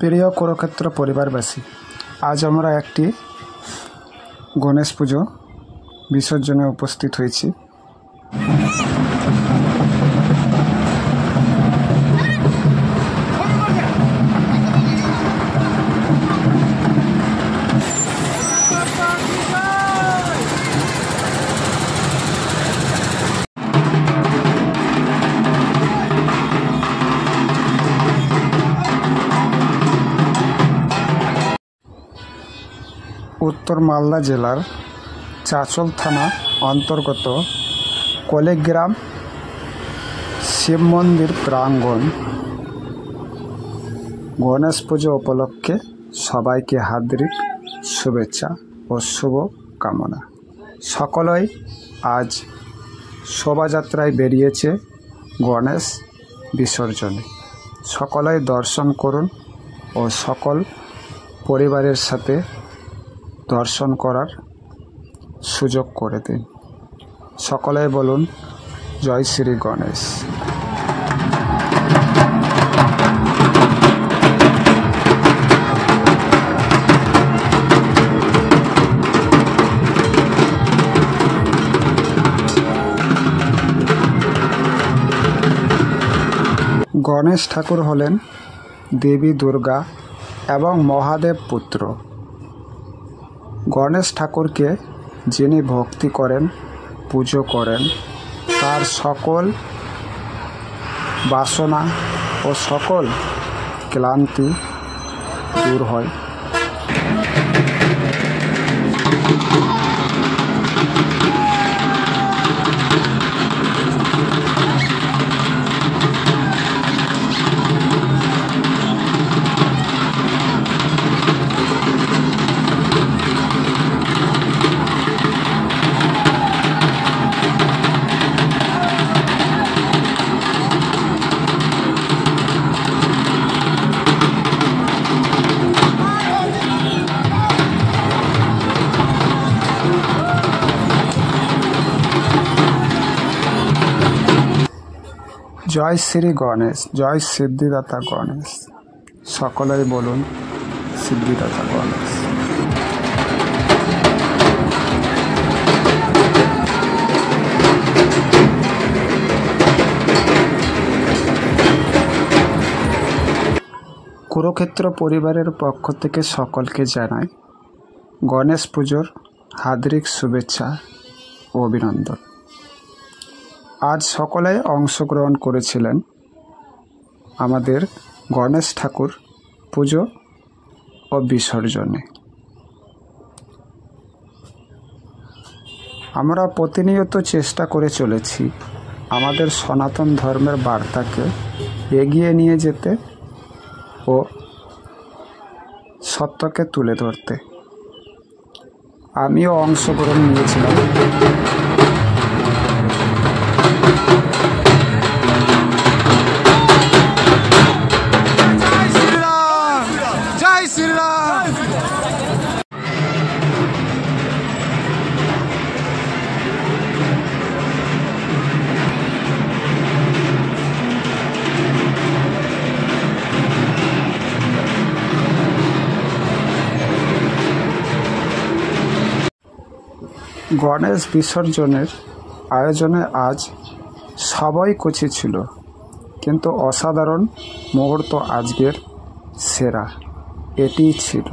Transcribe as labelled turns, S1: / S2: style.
S1: প্রিয় কুরুক্ষেত্র পরিবারবাসী, আজ আমরা একটি গণেশ পুজো বিসর্জনে উপস্থিত হয়েছি। উত্তর মালদা জেলার চাঁচল থানা অন্তর্গত কলেগ্রাম শিব মন্দির প্রাঙ্গণ গণেশ পুজো উপলক্ষে সবাইকে হার্দিক শুভেচ্ছা ও শুভ কামনা। সকলেই আজ শোভাযাত্রায় বেরিয়েছে গণেশ বিসর্জনে। সকলেই দর্শন করুন ও সকল পরিবারের সাথে দর্শন করার সুযোগ করে দিন। সকলেই বলুন জয় শ্রী গণেশ। গণেশ ঠাকুর হলেন দেবী দুর্গা এবং মহাদেব পুত্র। গণেশ ঠাকুরকে যিনি ভক্তি করেন, পুজো করেন, তার সকল বাসনা ও সকল ক্লান্তি দূর হয়। জয় শ্রী গণেশ, জয় সিদ্ধিদাতা গণেশ। সকলেই বলুন সিদ্ধিদাতা গণেশ। কুরুক্ষেত্র পরিবারের পক্ষ থেকে সকলকে জানাই গণেশ পুজোর হার্দিক শুভেচ্ছা ও অভিনন্দন। আজ সকলেই অংশগ্রহণ করেছিলেন আমাদের গণেশ ঠাকুর পুজো ও বিসর্জনে। আমরা প্রতিনিয়ত চেষ্টা করে চলেছি আমাদের সনাতন ধর্মের বার্তাকে এগিয়ে নিয়ে যেতে ও সত্যকে তুলে ধরতে। আমিও অংশগ্রহণ নিয়েছিলাম। গণেশ বিসর্জনের আয়োজনে আজ সবাই খুশি ছিল, কিন্তু অসাধারণ মুহূর্ত আজকের সেরা এটিই ছিল।